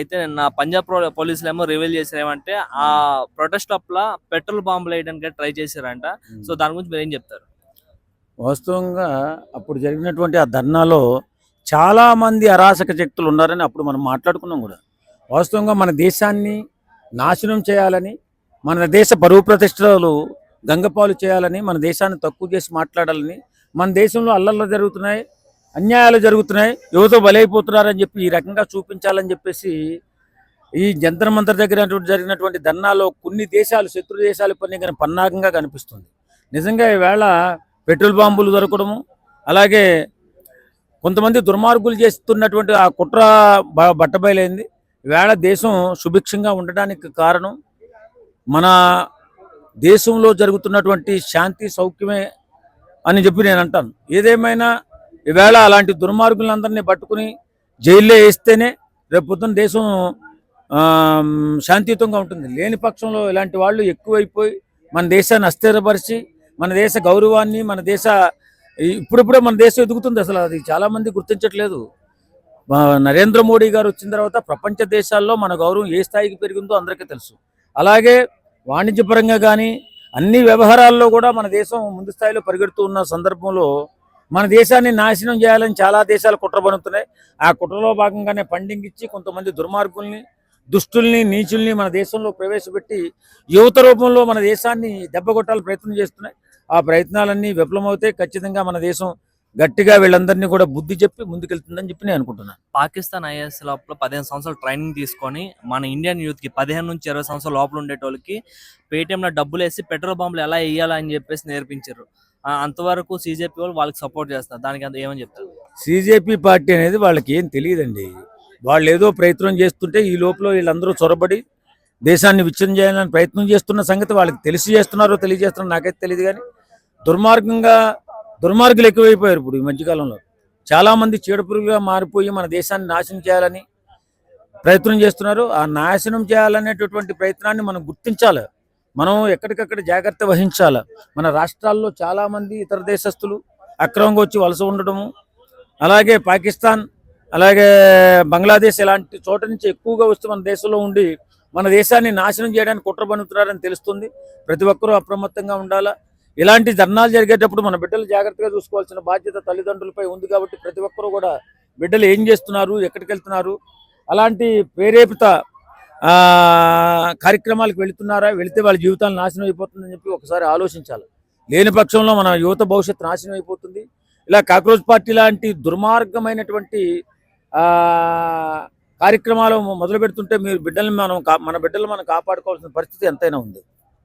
అయితే నిన్న పంజాబ్ పోలీసులేమో రివీల్ చేసారేమంటే ఆ ప్రొటెస్ట్ అప్ల పెట్రోల్ బాంబులు వేయడానికి ట్రై చేశారంట. సో దాని గురించి మీరు ఏం చెప్తారు? వాస్తవంగా అప్పుడు జరిగినటువంటి ఆ ధర్నాలో చాలామంది అరాచక శక్తులు ఉన్నారని అప్పుడు మనం మాట్లాడుకున్నాం కూడా. వాస్తవంగా మన దేశాన్ని నాశనం చేయాలని, మన దేశ పరువు ప్రతిష్టలు గంగపాలు చేయాలని, మన దేశాన్ని తక్కువ చేసి మాట్లాడాలని, మన దేశంలో అల్లర్లు జరుగుతున్నాయి, అన్యాయాలు జరుగుతున్నాయి, యువత బలైపోతున్నారని చెప్పి ఈ రకంగా చూపించాలని చెప్పేసి ఈ జంతర్ మంతర్ దగ్గర జరిగినటువంటి ధర్నాలో కొన్ని దేశాలు, శత్రు దేశాలు పన్నాగంగా కనిపిస్తుంది. నిజంగా ఈవేళ పెట్రోల్ బాంబులు దొరకడము, అలాగే కొంతమంది దుర్మార్గులు చేస్తున్నటువంటి ఆ కుట్ర బట్టబయలైంది. ఈవేళ దేశం సుభిక్షంగా ఉండడానికి కారణం మన దేశంలో జరుగుతున్నటువంటి శాంతి సౌఖ్యమే అని చెప్పి నేను అంటాను. ఏదేమైనా ఈవేళ అలాంటి దుర్మార్గులందరినీ పట్టుకుని జైల్లో వేస్తేనే రేపు పొద్దున్న దేశం శాంతియుతంగా ఉంటుంది. లేని పక్షంలో ఇలాంటి వాళ్ళు ఎక్కువైపోయి మన దేశాన్ని అస్థిరపరిచి, మన దేశ గౌరవాన్ని, మన దేశ ఇప్పుడిప్పుడే మన దేశం ఎదుగుతుంది. అసలు అది చాలామంది గుర్తించట్లేదు. నరేంద్ర మోడీ గారు వచ్చిన తర్వాత ప్రపంచ దేశాల్లో మన గౌరవం ఏ స్థాయికి పెరిగిందో అందరికీ తెలుసు. అలాగే వాణిజ్యపరంగా కానీ అన్ని వ్యవహారాల్లో కూడా మన దేశం ముందు స్థాయిలో పరిగెడుతూ ఉన్న సందర్భంలో మన దేశాన్ని నాశనం చేయాలని చాలా దేశాలు కుట్ర పన్నుతున్నాయి. ఆ కుట్రలో భాగంగానే ఫండింగ్ ఇచ్చి కొంతమంది దుర్మార్గుల్ని, దుష్టుల్ని, నీచుల్ని మన దేశంలో ప్రవేశపెట్టి యువత రూపంలో మన దేశాన్ని దెబ్బకొట్టాలని ప్రయత్నం చేస్తున్నాయి. ఆ ప్రయత్నాలన్నీ విఫలమవుతాయి. ఖచ్చితంగా మన దేశం గట్టిగా వీళ్ళందరినీ కూడా బుద్ధి చెప్పి ముందుకెళ్తుందని చెప్పి నేను అనుకుంటున్నాను. పాకిస్తాన్ ఐఎస్ లోపల 15 సంవత్సరాలు ట్రైనింగ్ తీసుకొని మన ఇండియన్ యూత్ కి 15 నుంచి 20 సంవత్సరాల లోపల ఉండేటోళ్ళకి పేటిఎంలో డబ్బులు వేసి పెట్రోల్ బాంబులు ఎలా వేయాలని చెప్పేసి నేర్పించారు. అంతవరకు సీజేపీ వాళ్ళు వాళ్ళకి సపోర్ట్ చేస్తారు. దానికి అంత ఏమని చెప్తారు? సీజేపీ పార్టీ అనేది వాళ్ళకి ఏం తెలియదండి. వాళ్ళు ఏదో ప్రయత్నం చేస్తుంటే ఈ లోపల వీళ్ళందరూ చొరబడి దేశాన్ని విచ్ఛిన్నం చేయాలని ప్రయత్నం చేస్తున్న సంగతి వాళ్ళకి తెలిసి చేస్తున్నారో తెలియజేస్తున్నారో నాకైతే తెలియదు. కానీ దుర్మార్గులు ఎక్కువైపోయారు. ఇప్పుడు ఈ మధ్యకాలంలో చాలామంది చీడపురుగుగా మారిపోయి మన దేశాన్ని నాశనం చేయాలని ప్రయత్నం చేస్తున్నారు. ఆ నాశనం చేయాలనేటటువంటి ప్రయత్నాన్ని మనం గుర్తించాలి. మనం ఎక్కడికక్కడ జాగ్రత్త వహించాలి. మన రాష్ట్రాల్లో చాలామంది ఇతర దేశస్తులు అక్రమంగా వచ్చి వలస ఉండడము, అలాగే పాకిస్తాన్, అలాగే బంగ్లాదేశ్ ఇలాంటి చోట నుంచి ఎక్కువగా వస్తూ మన దేశంలో ఉండి మన దేశాన్ని నాశనం చేయడానికి కుట్ర పన్నుతున్నారని తెలుస్తుంది. ప్రతి ఒక్కరూ అప్రమత్తంగా ఉండాలా. ఇలాంటి ధర్నాలు జరిగేటప్పుడు మన బిడ్డలు జాగ్రత్తగా చూసుకోవాల్సిన బాధ్యత తల్లిదండ్రులపై ఉంది. కాబట్టి ప్రతి ఒక్కరూ కూడా బిడ్డలు ఏం చేస్తున్నారు, ఎక్కడికి వెళ్తున్నారు, అలాంటి ప్రేరేపిత కార్యక్రమాలకు వెళుతున్నారా, వెళితే వాళ్ళ జీవితాలు నాశనం అయిపోతుందని చెప్పి ఒకసారి ఆలోచించాలి. లేని పక్షంలో మన యువత భవిష్యత్తు నాశనం అయిపోతుంది. ఇలా కాక్రోచ్ పార్టీ లాంటి దుర్మార్గమైనటువంటి కార్యక్రమాలు మొదలు పెడుతుంటే మన బిడ్డలు మనం కాపాడుకోవాల్సిన పరిస్థితి ఎంతైనా ఉంది.